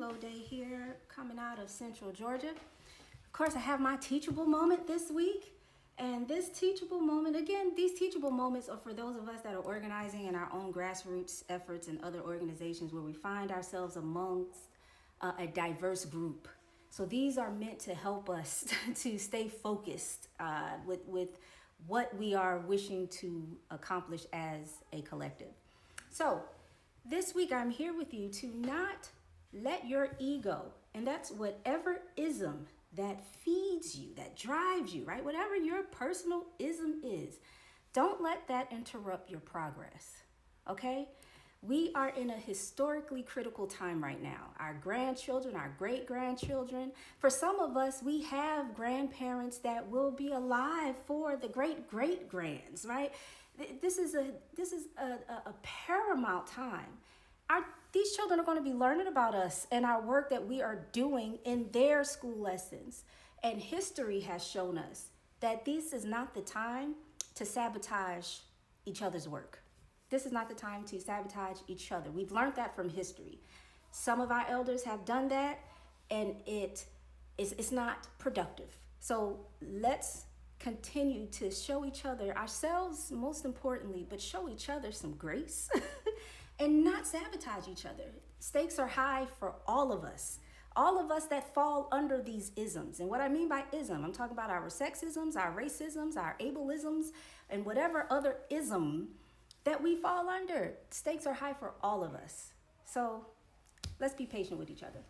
Lode here, coming out of Central Georgia. Of course, I have my teachable moment this week. And this teachable moment, again, these teachable moments are for those of us that are organizing in our own grassroots efforts and other organizations where we find ourselves amongst a diverse group. So these are meant to help us to stay focused with what we are wishing to accomplish as a collective. So this week I'm here with you to not let your ego, and that's whatever ism that feeds you, that drives you, right? Whatever your personal ism is, don't let that interrupt your progress, okay? We are in a historically critical time right now. Our grandchildren, our great-grandchildren, for some of us, we have grandparents that will be alive for the great-great-grands, right? This is a paramount time. These children are going to be learning about us and our work that we are doing in their school lessons. And history has shown us that this is not the time to sabotage each other's work. This is not the time to sabotage each other. We've learned that from history. Some of our elders have done that, and it's not productive. So let's continue to show each other, ourselves most importantly, but show each other some grace and not sabotage each other. Stakes are high for all of us that fall under these isms. And what I mean by ism, I'm talking about our sexisms, our racisms, our ableisms, and whatever other ism that we fall under. Stakes are high for all of us. So let's be patient with each other.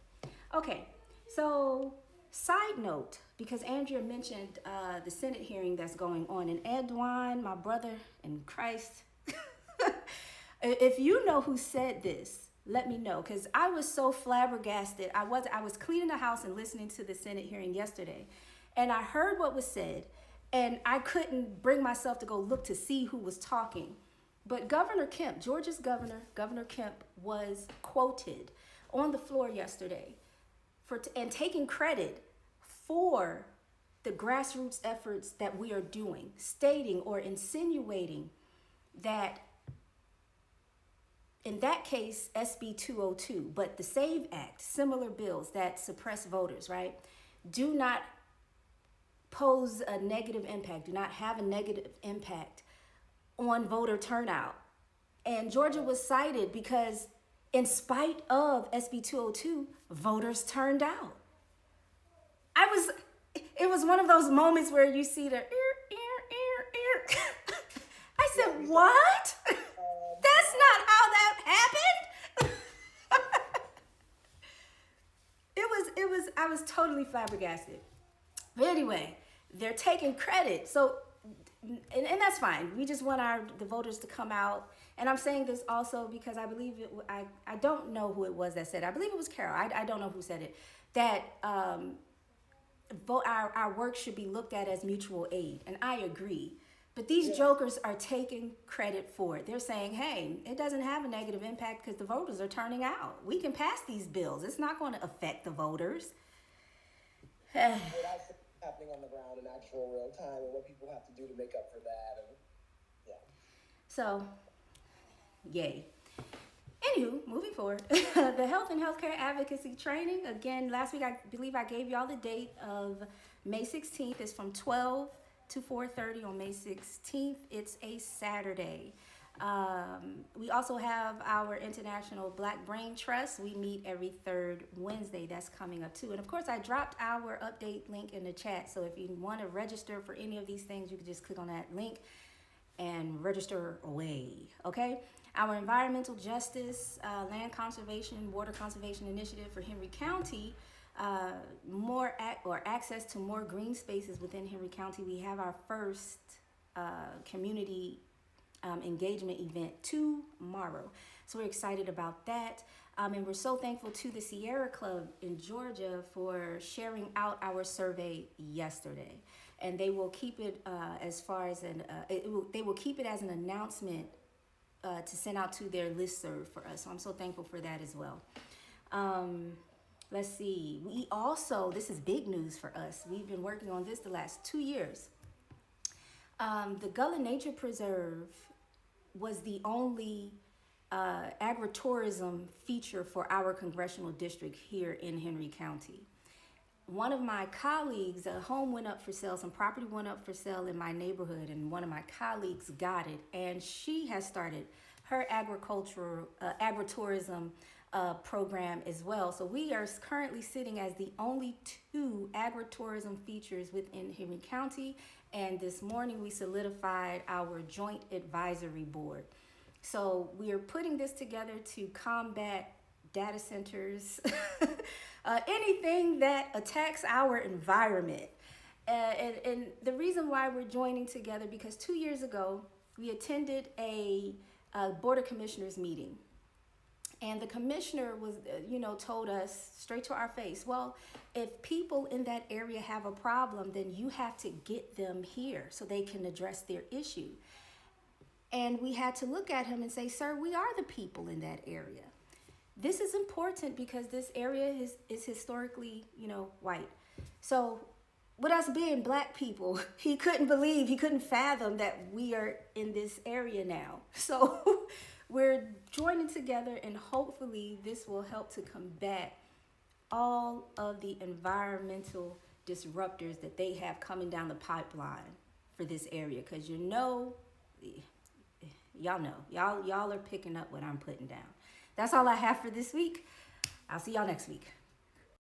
Okay, so side note, because Andrea mentioned the Senate hearing that's going on, and Edwin, my brother in Christ, if you know who said this, let me know, because I was so flabbergasted. I was cleaning the house and listening to the Senate hearing yesterday, and I heard what was said, and I couldn't bring myself to go look to see who was talking. But Governor Kemp, Georgia's Governor Kemp, was quoted on the floor yesterday and taking credit for the grassroots efforts that we are doing, stating or insinuating that in that case, SB 202, but the SAVE Act, similar bills that suppress voters, right, do not pose a negative impact, do not have a negative impact on voter turnout. And Georgia was cited because in spite of SB 202, voters turned out. It was one of those moments where you see the I said, what? That's not how that happened. I was totally flabbergasted. But anyway, they're taking credit. So, and that's fine. We just want the voters to come out. And I'm saying this also because I believe I don't know who it was that said it. I believe it was Carol. I don't know who said it. That our work should be looked at as mutual aid. And I agree. But these jokers are taking credit for it. They're saying, hey, it doesn't have a negative impact because the voters are turning out. We can pass these bills. It's not going to affect the voters. Without happening on the ground in actual real time and what people have to do to make up for that. And, yeah. So, yay. Anywho, moving forward, the health and healthcare advocacy training, again, last week I believe I gave y'all the date of May 16th. It's from 12 to 4:30 on May 16th. It's a Saturday. We also have our International Black Brain Trust. We meet every third Wednesday. That's coming up too. And of course, I dropped our update link in the chat. So if you want to register for any of these things, you can just click on that link and register away. Okay? Our environmental justice, land conservation, water conservation initiative for Henry County, access to more green spaces within Henry County. We have our first community engagement event tomorrow. So we're excited about that. And we're so thankful to the Sierra Club in Georgia for sharing out our survey yesterday. And they will keep it they will keep it as an announcement to send out to their listserv for us. So I'm so thankful for that as well. Let's see. We also, this is big news for us. We've been working on this the last 2 years. The Gullah Nature Preserve was the only agritourism feature for our congressional district here in Henry County. One of my colleagues, a home went up for sale, some property went up for sale in my neighborhood, and one of my colleagues got it, and she has started her agritourism program as well. So we are currently sitting as the only 2 agritourism features within Henry County, and this morning we solidified our joint advisory board. So we are putting this together to combat data centers, anything that attacks our environment. And the reason why we're joining together, because 2 years ago, we attended a Board of Commissioners meeting. And the commissioner was, told us straight to our face, well, if people in that area have a problem, then you have to get them here so they can address their issue. And we had to look at him and say, sir, we are the people in that area. This is important because this area is historically, white. So with us being black people, he couldn't fathom that we are in this area now. So we're joining together, and hopefully this will help to combat all of the environmental disruptors that they have coming down the pipeline for this area. Because y'all are picking up what I'm putting down. That's all I have for this week. I'll see y'all next week.